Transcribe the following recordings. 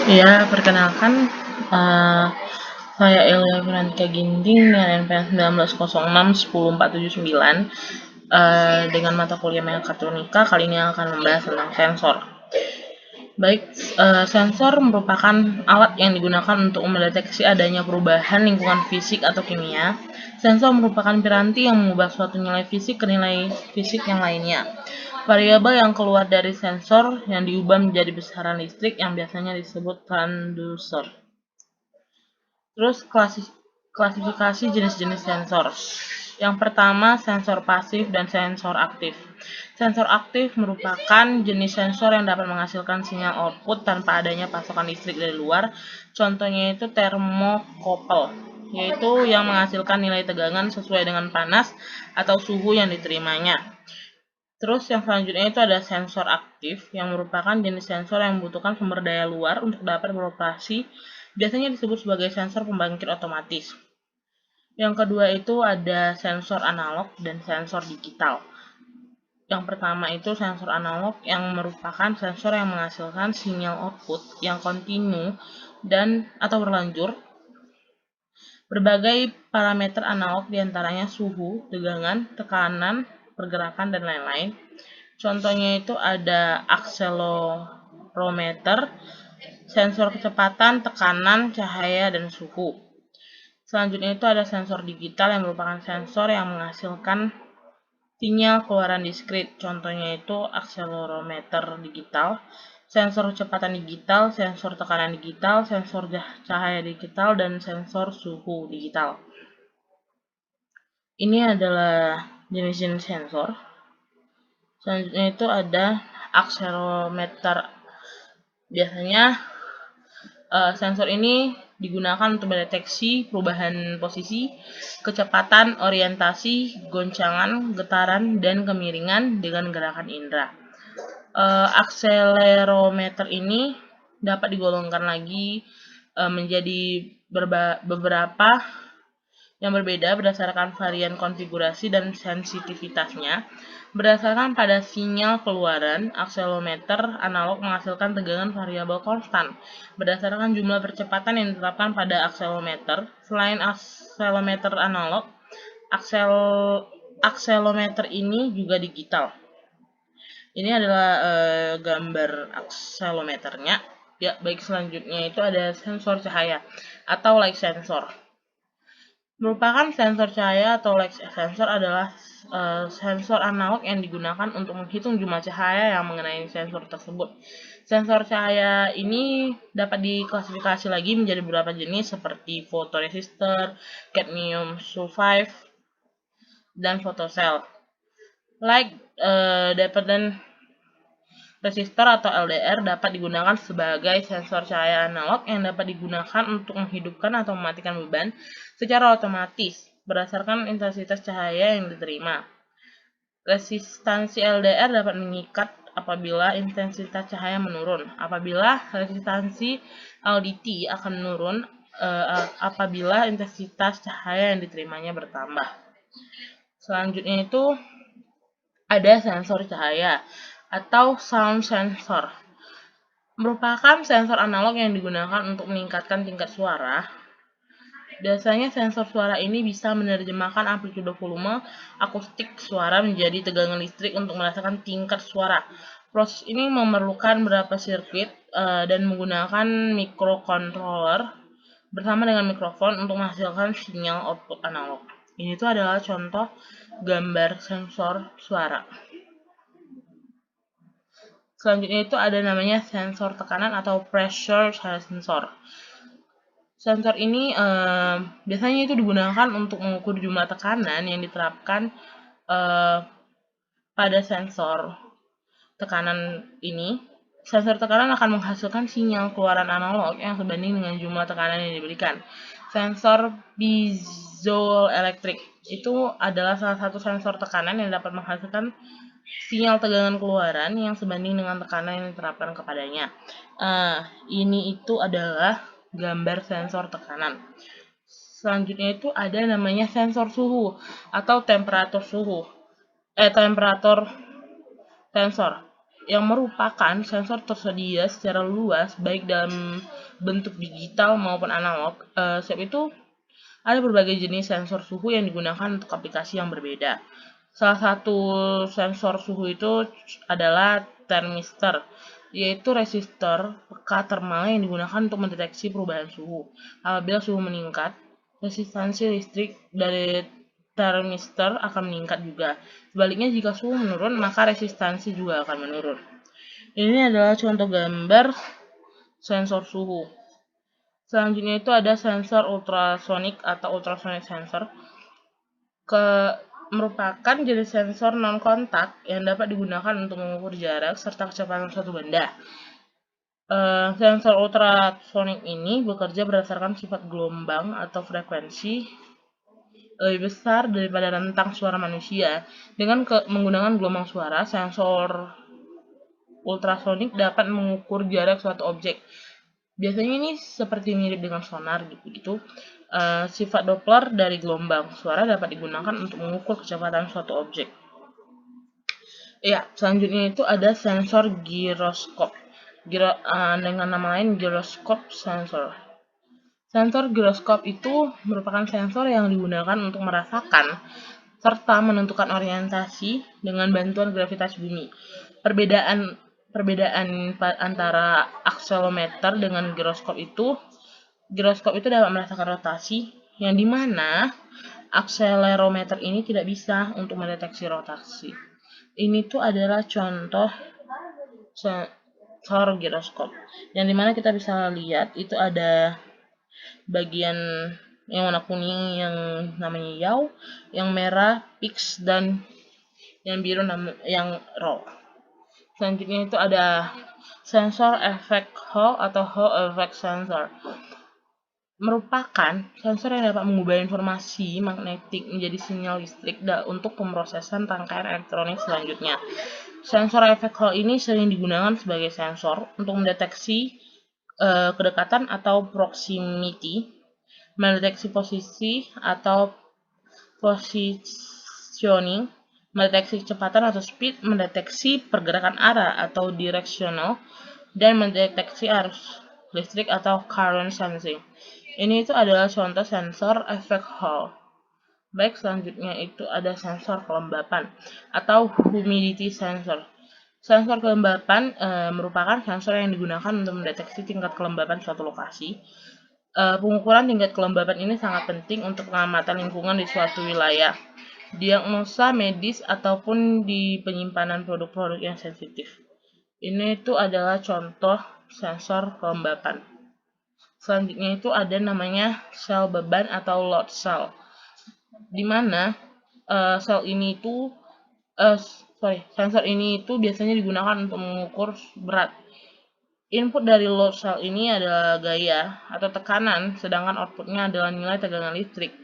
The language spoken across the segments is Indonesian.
Ya, perkenalkan, eh, saya Elia Firantika Ginting dengan NPM 1906 10479 dengan mata kuliah mekatronika. Kali ini akan membahas tentang sensor. Baik, sensor merupakan alat yang digunakan untuk mendeteksi adanya perubahan lingkungan fisik atau kimia. Sensor merupakan piranti yang mengubah suatu nilai fisik ke nilai fisik yang lainnya. Variabel yang keluar dari sensor yang diubah menjadi besaran listrik yang biasanya disebut transducer. Terus klasifikasi jenis-jenis sensor. Yang pertama, sensor pasif dan sensor aktif. Sensor aktif merupakan jenis sensor yang dapat menghasilkan sinyal output tanpa adanya pasokan listrik dari luar. Contohnya itu termokouple, yaitu yang menghasilkan nilai tegangan sesuai dengan panas atau suhu yang diterimanya. Terus yang selanjutnya itu ada sensor aktif, yang merupakan jenis sensor yang membutuhkan sumber daya luar untuk dapat beroperasi, biasanya disebut sebagai sensor pembangkit otomatis. Yang kedua itu ada sensor analog dan sensor digital. Yang pertama itu sensor analog yang merupakan sensor yang menghasilkan sinyal output yang kontinu dan atau berlanjur. Berbagai parameter analog diantaranya suhu, tegangan, tekanan, pergerakan, dan lain-lain. Contohnya itu ada akselerometer, sensor kecepatan, tekanan, cahaya, dan suhu. Selanjutnya itu ada sensor digital yang merupakan sensor yang menghasilkan sinyal keluaran diskrit. Contohnya itu akselerometer digital, sensor kecepatan digital, sensor tekanan digital, sensor cahaya digital, dan sensor suhu digital. Ini adalah jenis-jenis sensor. Selanjutnya itu ada akselerometer. Biasanya sensor ini digunakan untuk mendeteksi perubahan posisi, kecepatan, orientasi, goncangan, getaran, dan kemiringan dengan gerakan indera. Akselerometer ini dapat digolongkan lagi menjadi beberapa yang berbeda berdasarkan varian konfigurasi dan sensitivitasnya. Berdasarkan pada sinyal keluaran, akselerometer analog menghasilkan tegangan variabel konstan berdasarkan jumlah percepatan yang ditetapkan pada akselerometer. Selain akselerometer analog, akselerometer ini juga digital. Ini adalah gambar akselerometernya. Ya, baik, selanjutnya itu ada sensor cahaya atau light sensor. Merupakan sensor cahaya atau light sensor adalah sensor analog yang digunakan untuk menghitung jumlah cahaya yang mengenai sensor tersebut. Sensor cahaya ini dapat diklasifikasi lagi menjadi beberapa jenis seperti fotoresistor, cadmium sulfide, dan photocell. Light dependent resistor atau LDR dapat digunakan sebagai sensor cahaya analog yang dapat digunakan untuk menghidupkan atau mematikan beban secara otomatis berdasarkan intensitas cahaya yang diterima. Resistansi LDR dapat mengikat apabila intensitas cahaya menurun. Apabila resistansi LDT akan menurun apabila intensitas cahaya yang diterimanya bertambah. Selanjutnya itu ada sensor cahaya atau sound sensor. Merupakan sensor analog yang digunakan untuk meningkatkan tingkat suara. Biasanya sensor suara ini bisa menerjemahkan amplitude volume akustik suara menjadi tegangan listrik untuk merasakan tingkat suara. Proses ini memerlukan beberapa sirkuit dan menggunakan microcontroller bersama dengan mikrofon untuk menghasilkan sinyal output analog. Ini tuh adalah contoh gambar sensor suara. Selanjutnya itu ada namanya sensor tekanan atau pressure sensor. Sensor ini biasanya itu digunakan untuk mengukur jumlah tekanan yang diterapkan pada sensor tekanan ini. Sensor tekanan akan menghasilkan sinyal keluaran analog yang sebanding dengan jumlah tekanan yang diberikan. Sensor piezoelektrik itu adalah salah satu sensor tekanan yang dapat menghasilkan sinyal tegangan keluaran yang sebanding dengan tekanan yang diterapkan kepadanya. Ini itu adalah gambar sensor tekanan. Selanjutnya itu ada namanya sensor suhu atau temperatur suhu. Temperatur sensor. yang merupakan sensor tersedia secara luas baik dalam bentuk digital maupun analog. Sebab itu ada berbagai jenis sensor suhu yang digunakan untuk aplikasi yang berbeda. Salah satu sensor suhu itu adalah termistor, yaitu resistor peka termal yang digunakan untuk mendeteksi perubahan suhu. Apabila suhu meningkat, resistansi listrik dari termistor akan meningkat juga. Sebaliknya, jika suhu menurun, maka resistansi juga akan menurun. Ini adalah contoh gambar sensor suhu. Selanjutnya itu ada sensor ultrasonik atau ultrasonic sensor. Merupakan jenis sensor non-kontak yang dapat digunakan untuk mengukur jarak serta kecepatan suatu benda. Sensor ultrasonik ini bekerja berdasarkan sifat gelombang atau frekuensi lebih besar daripada rentang suara manusia. Dengan menggunakan gelombang suara, sensor ultrasonik dapat mengukur jarak suatu objek. Biasanya ini seperti mirip dengan sonar gitu. Sifat Doppler dari gelombang suara dapat digunakan untuk mengukur kecepatan suatu objek. Ya, selanjutnya itu ada sensor giroskop. Dengan nama lain giroskop sensor. Sensor giroskop itu merupakan sensor yang digunakan untuk merasakan serta menentukan orientasi dengan bantuan gravitasi bumi. Perbedaan antara akselometer dengan giroskop itu dapat merasakan rotasi, yang dimana akselerometer ini tidak bisa untuk mendeteksi rotasi. Ini tuh adalah contoh sensor giroskop, yang dimana kita bisa lihat itu ada bagian yang warna kuning yang namanya yaw, yang merah pix, dan yang biru yang raw. Selanjutnya itu ada sensor efek Hall atau Hall effect sensor. Merupakan sensor yang dapat mengubah informasi magnetik menjadi sinyal listrik untuk pemrosesan rangkaian elektronik selanjutnya. Sensor efek Hall ini sering digunakan sebagai sensor untuk mendeteksi kedekatan atau proximity, mendeteksi posisi atau positioning, mendeteksi kecepatan atau speed, mendeteksi pergerakan arah atau directional, dan mendeteksi arus listrik atau current sensing. Ini itu adalah contoh sensor efek Hall. Baik, selanjutnya itu ada sensor kelembapan atau humidity sensor. Sensor kelembapan merupakan sensor yang digunakan untuk mendeteksi tingkat kelembapan suatu lokasi. Pengukuran tingkat kelembapan ini sangat penting untuk pengamatan lingkungan di suatu wilayah, diagnosa medis, ataupun di penyimpanan produk-produk yang sensitif. Ini itu adalah contoh sensor kelembapan. Selanjutnya itu ada namanya sel beban atau load cell, di mana sensor ini itu biasanya digunakan untuk mengukur berat. Input dari load cell ini adalah gaya atau tekanan, sedangkan outputnya adalah nilai tegangan listrik.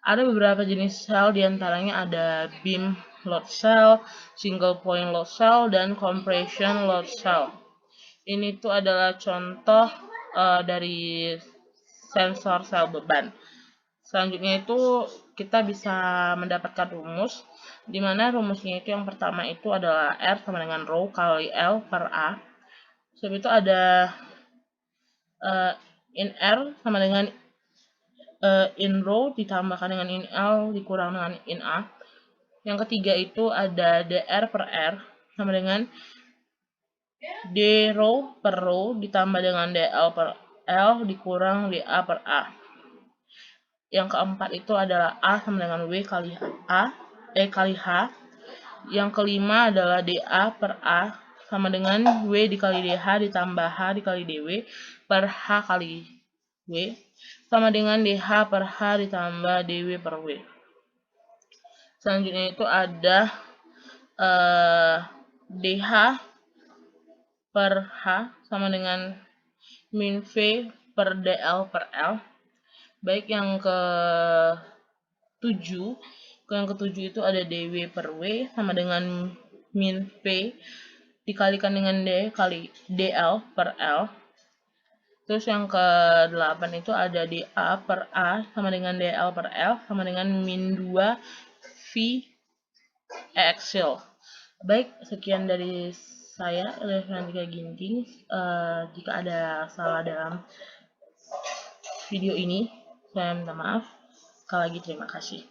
Ada beberapa jenis sel, diantaranya ada beam load cell, single point load cell, dan compression load cell. Ini tuh adalah contoh dari sensor sel beban. Selanjutnya itu kita bisa mendapatkan rumus, di mana rumusnya itu yang pertama itu adalah R sama dengan rho kali L per A. Sebab itu ada in R sama dengan in rho ditambahkan dengan in L dikurang dengan in A. Yang ketiga itu ada dr per R sama dengan d rho per rho ditambah dengan dl per L dikurang dA per A. Yang keempat itu adalah A sama dengan W kali kali H. Yang kelima adalah dA per A sama dengan W dikali dH ditambah H dikali dW per H kali W sama dengan dH per H ditambah dW per W. Selanjutnya itu ada dH per H sama dengan min V per dL per L. Baik, yang ketujuh itu ada dW per W sama dengan min V dikalikan dengan D kali dL per L. Terus yang ke-8 itu ada dA per A sama dengan dL per L sama dengan min 2 V Axil. Baik, sekian dari saya Elevrantika Ginting. Jika ada salah dalam video ini, saya minta maaf. Sekali lagi terima kasih.